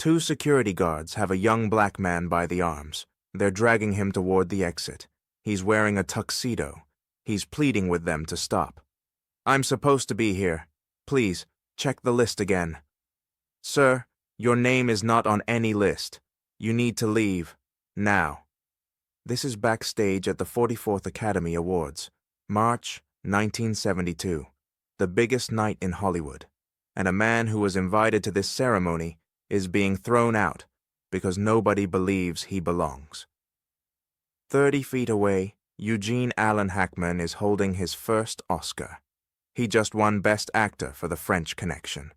Two security guards have a young black man by the arms. They're dragging him toward the exit. He's wearing a tuxedo. He's pleading with them to stop. "I'm supposed to be here. Please, check the list again." "Sir, your name is not on any list. You need to leave. Now." This is Backstage at the 44th Academy Awards, March 1972, the biggest night in Hollywood, and a man who was invited to this ceremony is being thrown out because nobody believes he belongs. 30 feet away, Eugene Allen Hackman is holding his first Oscar. He just won Best Actor for The French Connection.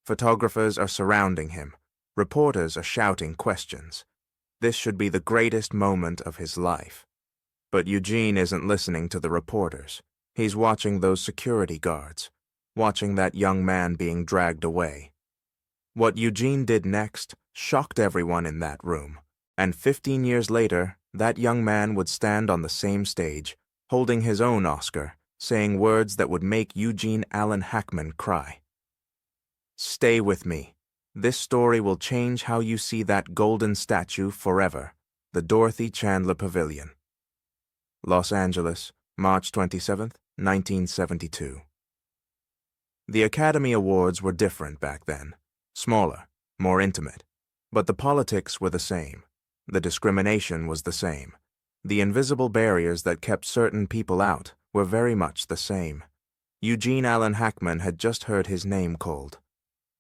Photographers are surrounding him. Reporters are shouting questions. This should be the greatest moment of his life. But Eugene isn't listening to the reporters. He's watching those security guards, watching that young man being dragged away. What Eugene did next shocked everyone in that room, and 15 years later, that young man would stand on the same stage, holding his own Oscar, saying words that would make Eugene Allen Hackman cry. "Stay with me. This story will change how you see that golden statue forever." The Dorothy Chandler Pavilion. Los Angeles, March 27, 1972. The Academy Awards were different back then. Smaller, more intimate. But the politics were the same. The discrimination was the same. The invisible barriers that kept certain people out were very much the same. Eugene Allen Hackman had just heard his name called.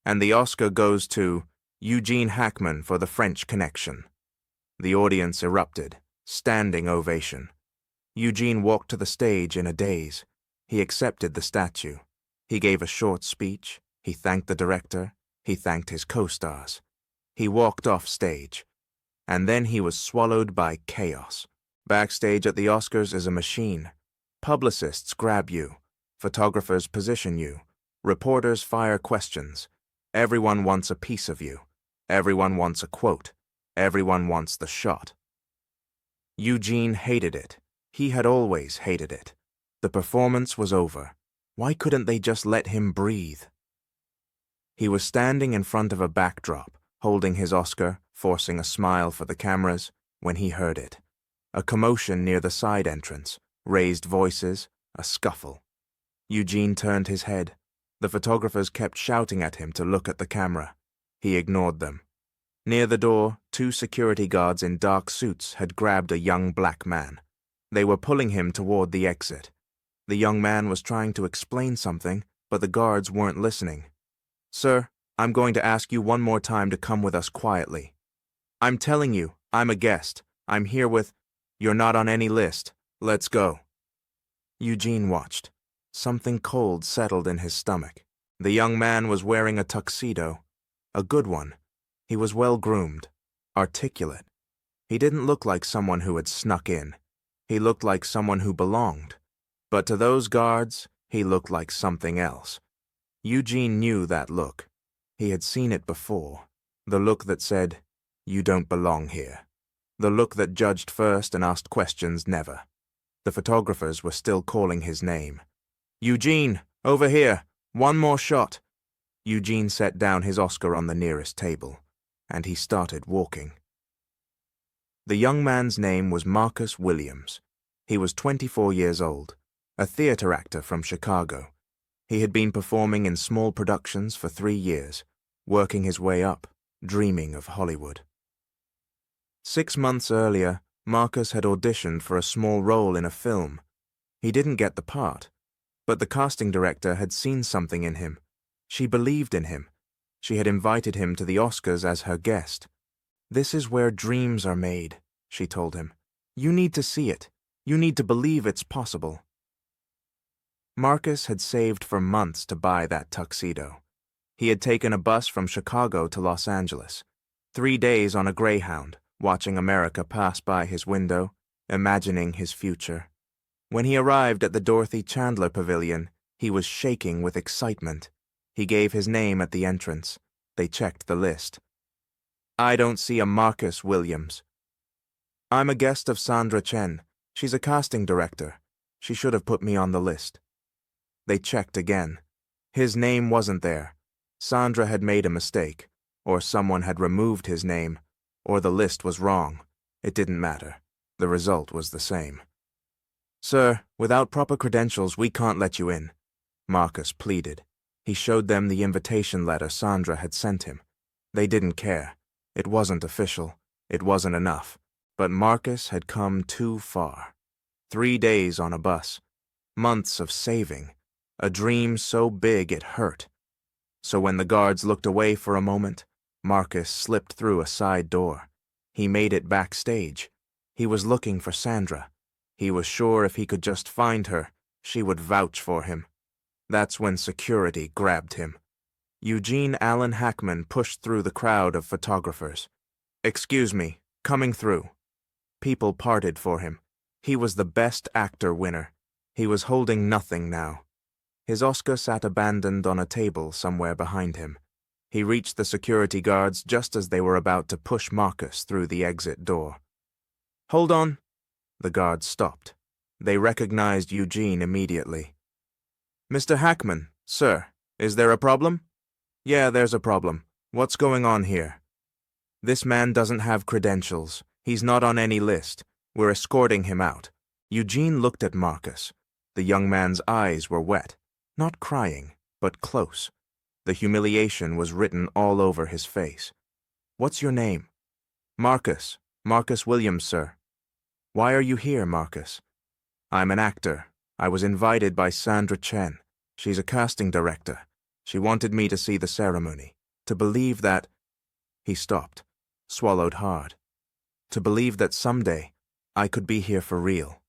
And the Oscar goes to Eugene Hackman for The French Connection. The audience erupted, standing ovation. Eugene walked to the stage in a daze. He accepted the statue. He gave a short speech. He thanked the director. He thanked his co-stars. He walked off stage. And then he was swallowed by chaos. Backstage at the Oscars is a machine. Publicists grab you. Photographers position you. Reporters fire questions. Everyone wants a piece of you. Everyone wants a quote. Everyone wants the shot. Eugene hated it. He had always hated it. The performance was over. Why couldn't they just let him breathe? He was standing in front of a backdrop, holding his Oscar, forcing a smile for the cameras, when he heard it. A commotion near the side entrance, raised voices, a scuffle. Eugene turned his head. The photographers kept shouting at him to look at the camera. He ignored them. Near the door, two security guards in dark suits had grabbed a young black man. They were pulling him toward the exit. The young man was trying to explain something, but the guards weren't listening. "Sir, I'm going to ask you one more time to come with us quietly. I'm telling you, I'm a guest. I'm here with... You're not on any list. Let's go." Eugene watched. Something cold settled in his stomach. The young man was wearing a tuxedo. A good one. He was well-groomed, articulate. He didn't look like someone who had snuck in. He looked like someone who belonged. But to those guards, he looked like something else. Eugene knew that look. He had seen it before. The look that said, "You don't belong here." The look that judged first and asked questions never. The photographers were still calling his name. "Eugene, over here. One more shot." Eugene set down his Oscar on the nearest table, and he started walking. The young man's name was Marcus Williams. He was 24 years old, a theater actor from Chicago. He had been performing in small productions for 3 years, working his way up, dreaming of Hollywood. 6 months earlier, Marcus had auditioned for a small role in a film. He didn't get the part, but the casting director had seen something in him. She believed in him. She had invited him to the Oscars as her guest. "This is where dreams are made," she told him. "You need to see it. You need to believe it's possible." Marcus had saved for months to buy that tuxedo. He had taken a bus from Chicago to Los Angeles. 3 days on a Greyhound, watching America pass by his window, imagining his future. When he arrived at the Dorothy Chandler Pavilion, he was shaking with excitement. He gave his name at the entrance. They checked the list. "I don't see a Marcus Williams." "I'm a guest of Sandra Chen. She's a casting director. She should have put me on the list." They checked again. His name wasn't there. Sandra had made a mistake. or someone had removed his name, or the list was wrong. It didn't matter. The result was the same. "Sir, without proper credentials, we can't let you in," Marcus pleaded. He showed them the invitation letter Sandra had sent him. They didn't care. It wasn't official. It wasn't enough. But Marcus had come too far. 3 days on a bus. Months of saving. A dream so big it hurt. So when the guards looked away for a moment, Marcus slipped through a side door. He made it backstage. He was looking for Sandra. He was sure if he could just find her, she would vouch for him. That's when security grabbed him. Eugene Allen Hackman pushed through the crowd of photographers. "Excuse me, coming through." People parted for him. He was the Best Actor winner. He was holding nothing now. His Oscar sat abandoned on a table somewhere behind him. He reached the security guards just as they were about to push Marcus through the exit door. "Hold on." The guards stopped. They recognized Eugene immediately. "Mr. Hackman, sir, is there a problem?" "Yeah, there's a problem. What's going on here?" "This man doesn't have credentials. He's not on any list. We're escorting him out." Eugene looked at Marcus. The young man's eyes were wet. Not crying, but close. The humiliation was written all over his face. "What's your name?" "Marcus. Marcus Williams, sir." "Why are you here, Marcus?" "I'm an actor. I was invited by Sandra Chen. She's a casting director. She wanted me to see the ceremony. To believe that—" He stopped, swallowed hard. "To believe that someday I could be here for real."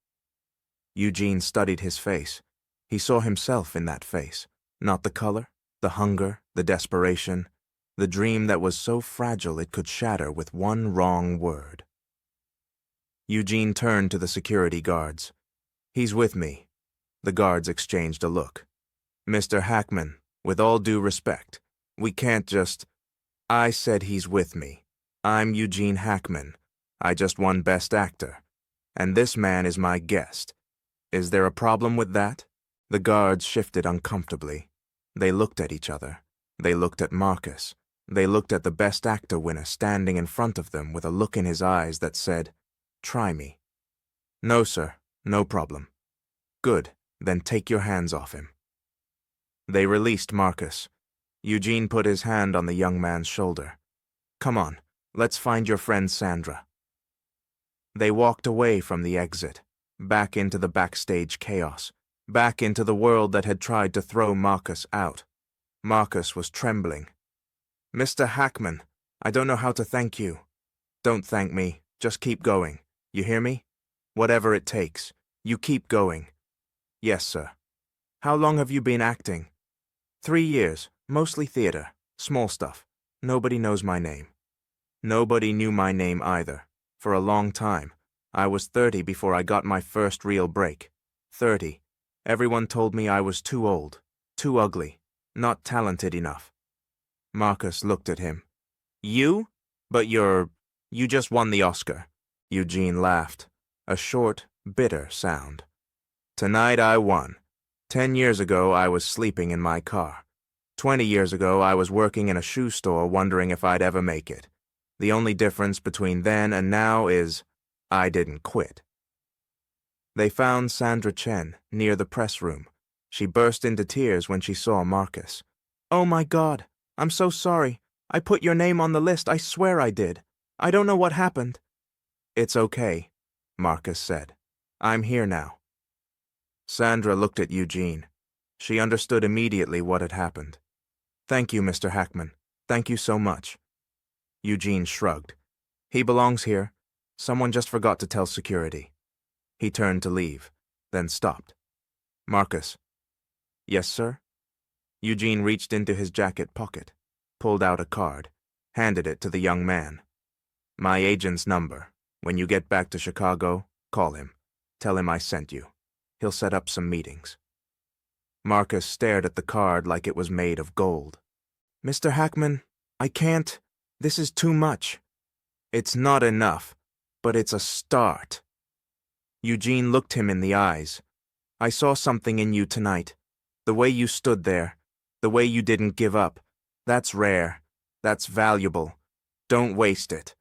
Eugene studied his face. He saw himself in that face. Not the color, the hunger, the desperation, the dream that was so fragile it could shatter with one wrong word. Eugene turned to the security guards. "He's with me." The guards exchanged a look. "Mr. Hackman, with all due respect, we can't just—" "I said he's with me. I'm Eugene Hackman. I just won Best Actor. And this man is my guest. Is there a problem with that?" The guards shifted uncomfortably. They looked at each other. They looked at Marcus. They looked at the Best Actor winner standing in front of them with a look in his eyes that said, "Try me." "No, sir. No problem." "Good. Then take your hands off him." They released Marcus. Eugene put his hand on the young man's shoulder. "Come on. Let's find your friend Sandra." They walked away from the exit, back into the backstage chaos, back into the world that had tried to throw Marcus out. Marcus was trembling. "Mr. Hackman, I don't know how to thank you." "Don't thank me. Just keep going. You hear me? Whatever it takes. You keep going." "Yes, sir." "How long have you been acting?" 3 years, mostly theater, small stuff. Nobody knows my name." "Nobody knew my name either. For a long time. I was 30 before I got my first real break. 30. Everyone told me I was too old, too ugly, not talented enough." Marcus looked at him. "You? But you just won the Oscar." Eugene laughed, a short, bitter sound. "Tonight I won. 10 years ago I was sleeping in my car. 20 years ago I was working in a shoe store wondering if I'd ever make it. The only difference between then and now is I didn't quit." They found Sandra Chen near the press room. She burst into tears when she saw Marcus. "Oh my God, I'm so sorry. I put your name on the list, I swear I did. I don't know what happened." "It's okay," Marcus said. "I'm here now." Sandra looked at Eugene. She understood immediately what had happened. "Thank you, Mr. Hackman. Thank you so much." Eugene shrugged. "He belongs here. Someone just forgot to tell security." He turned to leave, then stopped. "Marcus." "Yes, sir?" Eugene reached into his jacket pocket, pulled out a card, handed it to the young man. "My agent's number. When you get back to Chicago, call him. Tell him I sent you. He'll set up some meetings." Marcus stared at the card like it was made of gold. "Mr. Hackman, I can't. This is too much." "It's not enough, but it's a start." Eugene looked him in the eyes. "I saw something in you tonight. The way you stood there, the way you didn't give up. That's rare. That's valuable. Don't waste it."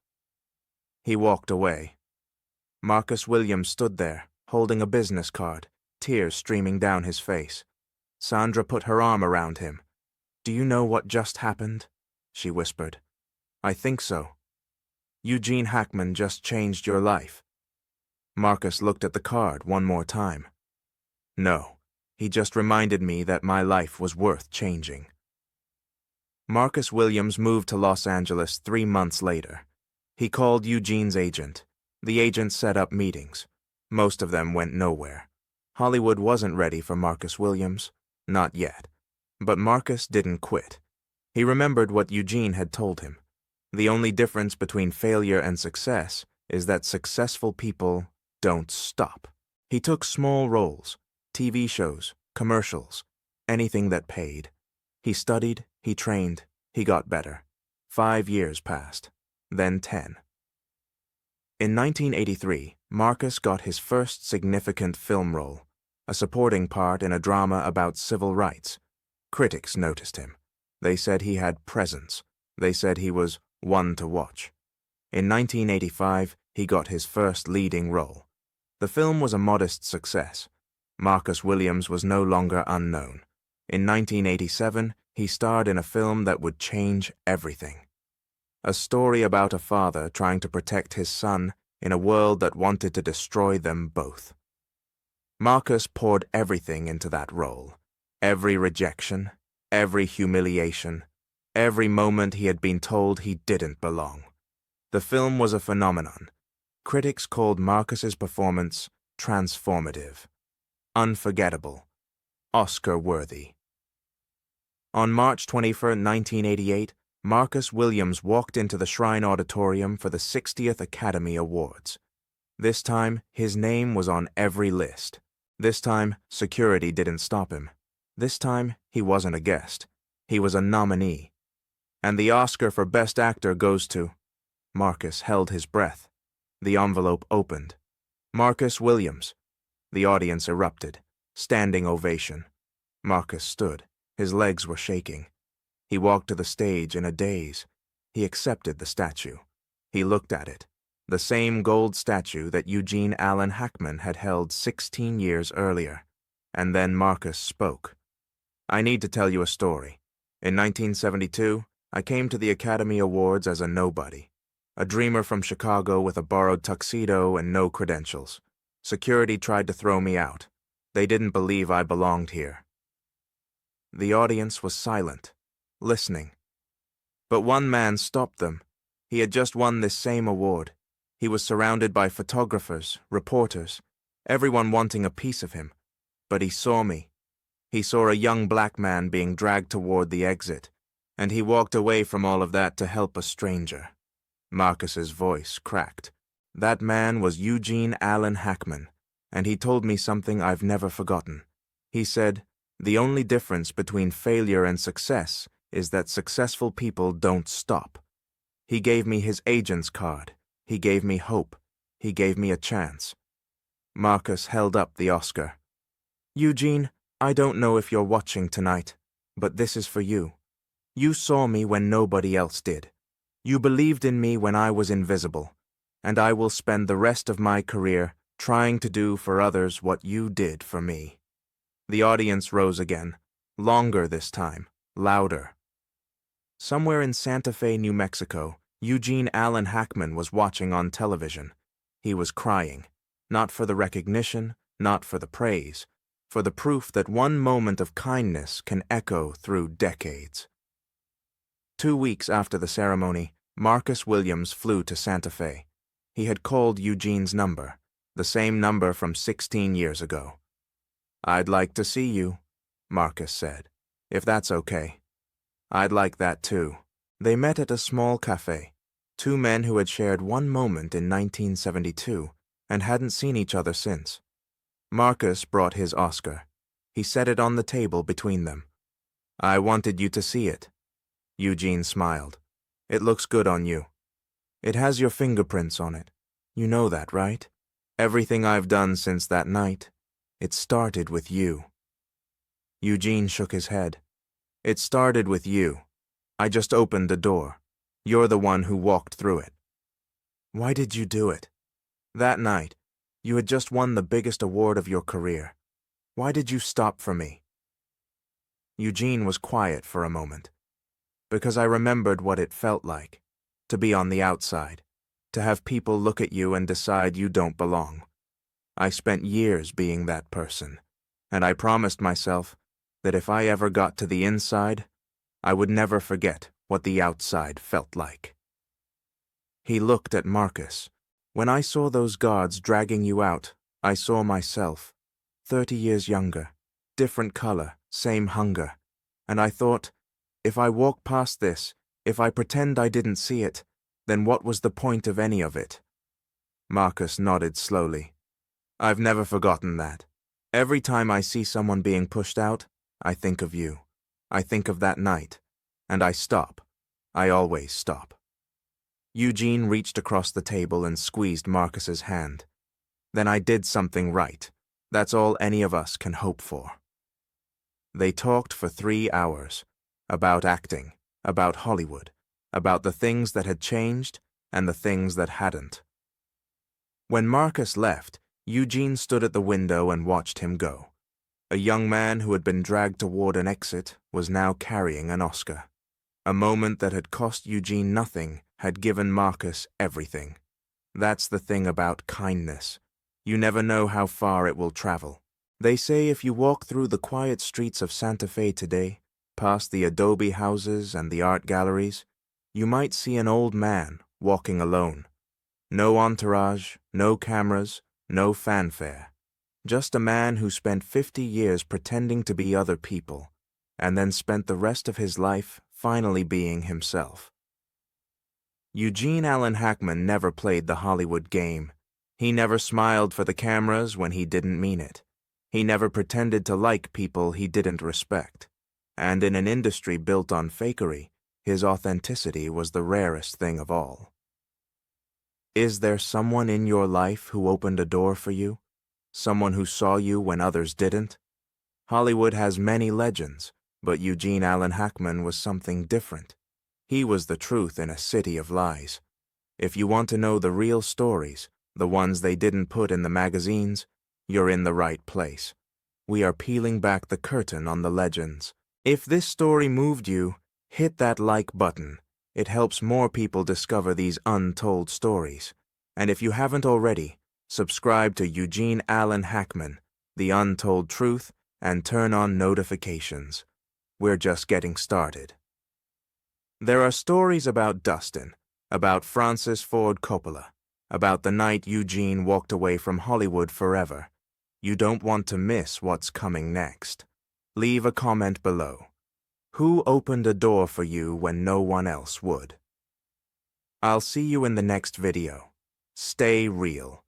He walked away. Marcus Williams stood there, holding a business card, tears streaming down his face. Sandra put her arm around him. "Do you know what just happened?" she whispered. "I think so. Eugene Hackman just changed your life." Marcus looked at the card one more time. "No, he just reminded me that my life was worth changing." Marcus Williams moved to Los Angeles 3 months later. He called Eugene's agent. The agent set up meetings. Most of them went nowhere. Hollywood wasn't ready for Marcus Williams. Not yet. But Marcus didn't quit. He remembered what Eugene had told him. The only difference between failure and success is that successful people don't stop. He took small roles, TV shows, commercials, anything that paid. He studied, he trained, he got better. 5 years passed, then 10. In 1983, Marcus got his first significant film role, a supporting part in a drama about civil rights. Critics noticed him. They said he had presence. They said he was one to watch. In 1985, he got his first leading role. The film was a modest success. Marcus Williams was no longer unknown. In 1987, he starred in a film that would change everything. A story about a father trying to protect his son in a world that wanted to destroy them both. Marcus poured everything into that role. Every rejection, every humiliation, every moment he had been told he didn't belong. The film was a phenomenon. Critics called Marcus's performance transformative, unforgettable, Oscar-worthy. On March 21, 1988, Marcus Williams walked into the Shrine Auditorium for the 60th Academy Awards. This time, his name was on every list. This time, security didn't stop him. This time, he wasn't a guest. He was a nominee. And the Oscar for Best Actor goes to... Marcus held his breath. The envelope opened. Marcus Williams. The audience erupted. Standing ovation. Marcus stood. His legs were shaking. He walked to the stage in a daze. He accepted the statue. He looked at it. The same gold statue that Eugene Allen Hackman had held 16 years earlier. And then Marcus spoke. "I need to tell you a story. In 1972, I came to the Academy Awards as a nobody. A dreamer from Chicago with a borrowed tuxedo and no credentials. Security tried to throw me out. They didn't believe I belonged here." The audience was silent, listening. But one man stopped them. He had just won this same award. He was surrounded by photographers, reporters, everyone wanting a piece of him. But he saw me. He saw a young black man being dragged toward the exit, and he walked away from all of that to help a stranger. Marcus's voice cracked. That man was Eugene Allen Hackman, and he told me something I've never forgotten. He said, "The only difference between failure and success is that successful people don't stop." He gave me his agent's card. He gave me hope. He gave me a chance. Marcus held up the Oscar. "Eugene, I don't know if you're watching tonight, but this is for you. You saw me when nobody else did. You believed in me when I was invisible, and I will spend the rest of my career trying to do for others what you did for me." The audience rose again, longer this time, louder. Somewhere in Santa Fe, New Mexico, Eugene Allen Hackman was watching on television. He was crying, not for the recognition, not for the praise, for the proof that one moment of kindness can echo through decades. 2 weeks after the ceremony, Marcus Williams flew to Santa Fe. He had called Eugene's number, the same number from 16 years ago. "I'd like to see you," Marcus said, "if that's okay." "I'd like that too." They met at a small cafe, 2 men who had shared one moment in 1972 and hadn't seen each other since. Marcus brought his Oscar. He set it on the table between them. "I wanted you to see it." Eugene smiled. "It looks good on you. It has your fingerprints on it. You know that, right? Everything I've done since that night, it started with you." Eugene shook his head. "It started with you. I just opened the door. You're the one who walked through it. Why did you do it? That night, you had just won the biggest award of your career. Why did you stop for me? Eugene was quiet for a moment. Because I remembered what it felt like, to be on the outside, to have people look at you and decide you don't belong. I spent years being that person, and I promised myself that if I ever got to the inside, I would never forget what the outside felt like. He looked at Marcus. When I saw those guards dragging you out, I saw myself, 30 years younger, different color, same hunger, and I thought, if I walk past this, if I pretend I didn't see it, then what was the point of any of it? Marcus nodded slowly. I've never forgotten that. Every time I see someone being pushed out, I think of you. I think of that night, and I stop. I always stop. Eugene reached across the table and squeezed Marcus's hand. Then I did something right. That's all any of us can hope for. They talked for 3 hours. About acting, about Hollywood, about the things that had changed and the things that hadn't. When Marcus left, Eugene stood at the window and watched him go. A young man who had been dragged toward an exit was now carrying an Oscar. A moment that had cost Eugene nothing had given Marcus everything. That's the thing about kindness. You never know how far it will travel. They say if you walk through the quiet streets of Santa Fe today, past the adobe houses and the art galleries, you might see an old man walking alone. No entourage, no cameras, no fanfare. Just a man who spent 50 years pretending to be other people, and then spent the rest of his life finally being himself. Eugene Allen Hackman never played the Hollywood game. He never smiled for the cameras when he didn't mean it. He never pretended to like people he didn't respect. And in an industry built on fakery, his authenticity was the rarest thing of all. Is there someone in your life who opened a door for you? Someone who saw you when others didn't? Hollywood has many legends, but Eugene Allen Hackman was something different. He was the truth in a city of lies. If you want to know the real stories, the ones they didn't put in the magazines, you're in the right place. We are peeling back the curtain on the legends. If this story moved you, hit that like button. It helps more people discover these untold stories. And if you haven't already, subscribe to Eugene Allen Hackman, The Untold Truth, and turn on notifications. We're just getting started. There are stories about Dustin, about Francis Ford Coppola, about the night Eugene walked away from Hollywood forever. You don't want to miss what's coming next. Leave a comment below. Who opened a door for you when no one else would? I'll see you in the next video. Stay real.